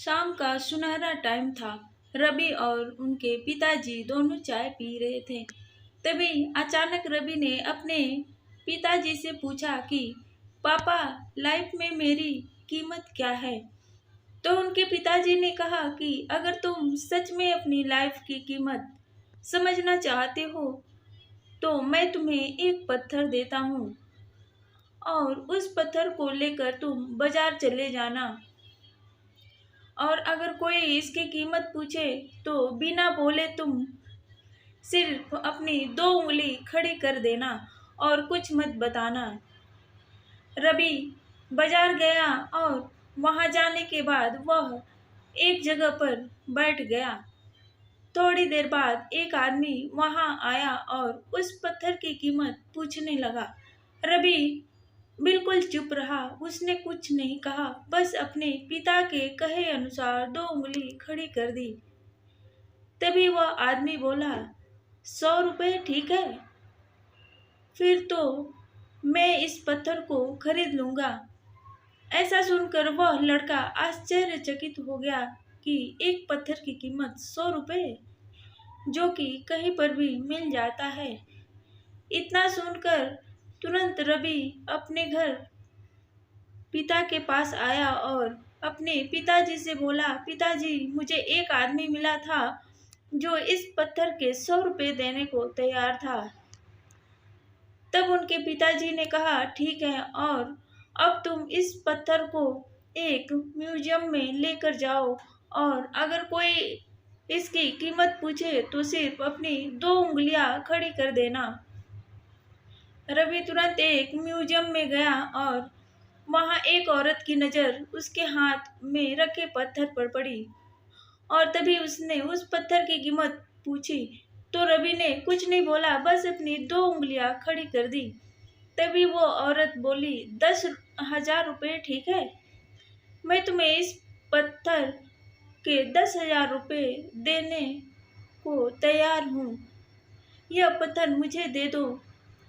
शाम का सुनहरा टाइम था। रवि और उनके पिताजी दोनों चाय पी रहे थे। तभी अचानक रवि ने अपने पिताजी से पूछा कि पापा, लाइफ में मेरी कीमत क्या है। तो उनके पिताजी ने कहा कि अगर तुम सच में अपनी लाइफ की कीमत समझना चाहते हो तो मैं तुम्हें एक पत्थर देता हूँ और उस पत्थर को लेकर तुम बाजार चले जाना, और अगर कोई इसकी कीमत पूछे तो बिना बोले तुम सिर्फ अपनी 2 उंगली खड़ी कर देना और कुछ मत बताना। रवि बाजार गया और वहां जाने के बाद वह एक जगह पर बैठ गया। थोड़ी देर बाद एक आदमी वहां आया और उस पत्थर की कीमत पूछने लगा। रवि बिल्कुल चुप रहा, उसने कुछ नहीं कहा, बस अपने पिता के कहे अनुसार 2 उंगली खड़ी कर दी। तभी वह आदमी बोला, 100 रुपये ठीक है, फिर तो मैं इस पत्थर को खरीद लूंगा। ऐसा सुनकर वह लड़का आश्चर्यचकित हो गया कि एक पत्थर की कीमत 100 रुपये, जो कि कहीं पर भी मिल जाता है। इतना सुनकर तुरंत रवि अपने घर पिता के पास आया और अपने पिताजी से बोला, पिताजी, मुझे एक आदमी मिला था जो इस पत्थर के 100 रुपये देने को तैयार था। तब उनके पिताजी ने कहा, ठीक है, और अब तुम इस पत्थर को एक म्यूजियम में लेकर जाओ और अगर कोई इसकी कीमत पूछे तो सिर्फ अपनी 2 उंगलियां खड़ी कर देना। रवि तुरंत एक म्यूजियम में गया और वहां एक औरत की नजर उसके हाथ में रखे पत्थर पर पड़ी और तभी उसने उस पत्थर की कीमत पूछी तो रवि ने कुछ नहीं बोला, बस अपनी 2 उंगलियां खड़ी कर दी। तभी वो औरत बोली, 10,000 रुपये ठीक है, मैं तुम्हें इस पत्थर के 10,000 रुपये देने को तैयार हूँ, यह पत्थर मुझे दे दो।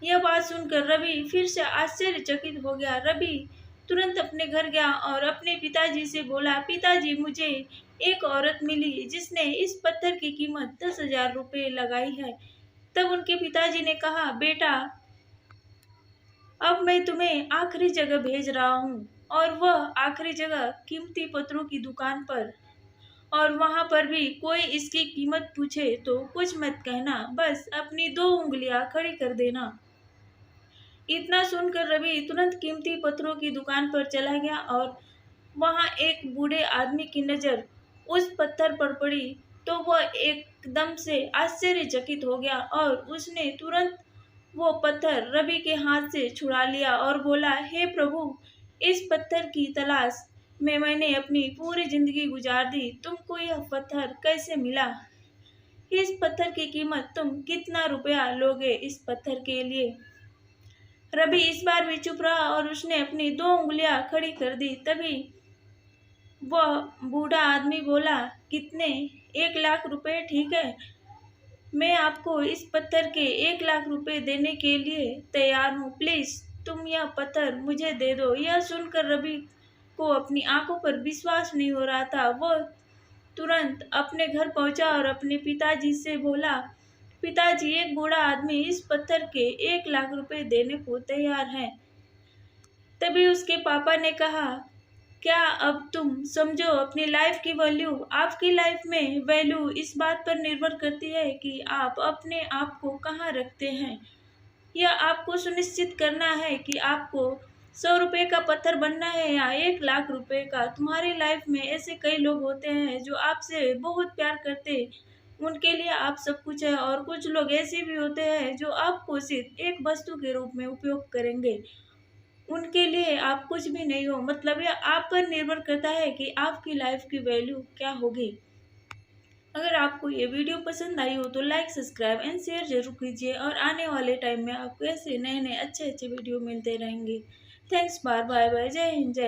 यह बात सुनकर रवि फिर से आश्चर्यचकित हो गया। रवि तुरंत अपने घर गया और अपने पिताजी से बोला, पिताजी, मुझे एक औरत मिली जिसने इस पत्थर की कीमत 10,000 रुपये लगाई है। तब उनके पिताजी ने कहा, बेटा, अब मैं तुम्हें आखिरी जगह भेज रहा हूँ और वह आखिरी जगह कीमती पत्थरों की दुकान पर, और वहां पर भी कोई इसकी कीमत पूछे तो कुछ मत कहना, बस अपनी 2 उंगलियां खड़ी कर देना। इतना सुनकर रवि तुरंत कीमती पत्थरों की दुकान पर चला गया और वहां एक बूढ़े आदमी की नजर उस पत्थर पर पड़ी तो वह एकदम से आश्चर्यचकित हो गया और उसने तुरंत वो पत्थर रवि के हाथ से छुड़ा लिया और बोला, हे प्रभु, इस पत्थर की तलाश में मैंने अपनी पूरी जिंदगी गुजार दी, तुमको यह पत्थर कैसे मिला? इस पत्थर की कीमत तुम कितना रुपया लोगे इस पत्थर के लिए? रवि इस बार भी चुप रहा और उसने अपनी 2 उंगलियां खड़ी कर दी। तभी वह बूढ़ा आदमी बोला, कितने? 1,00,000 रुपये ठीक है, मैं आपको इस पत्थर के 1,00,000 रुपये देने के लिए तैयार हूँ, प्लीज तुम यह पत्थर मुझे दे दो। यह सुनकर रवि को अपनी आंखों पर विश्वास नहीं हो रहा था। वह तुरंत अपने घर पहुंचा और अपने पिताजी से बोला, पिताजी, एक बूढ़ा आदमी इस पत्थर के 1,00,000 रुपये देने को तैयार है। तभी उसके पापा ने कहा, क्या अब तुम समझो अपनी लाइफ की वैल्यू? आपकी लाइफ में वैल्यू इस बात पर निर्भर करती है कि आप अपने आप को कहाँ रखते हैं। यह आपको सुनिश्चित करना है कि आपको 100 रुपये का पत्थर बनना है या 1,00,000 रुपये का। तुम्हारी लाइफ में ऐसे कई लोग होते हैं जो आपसे बहुत प्यार करते, उनके लिए आप सब कुछ है, और कुछ लोग ऐसे भी होते हैं जो आपको सिर्फ एक वस्तु के रूप में उपयोग करेंगे, उनके लिए आप कुछ भी नहीं हो। मतलब यह आप पर निर्भर करता है कि आपकी लाइफ की वैल्यू क्या होगी। अगर आपको ये वीडियो पसंद आई हो तो लाइक, सब्सक्राइब एंड शेयर जरूर कीजिए, और आने वाले टाइम में आपको ऐसे नए नए अच्छे अच्छे वीडियो मिलते रहेंगे। थैंक्स, बाय बाय, जय हिंद, जय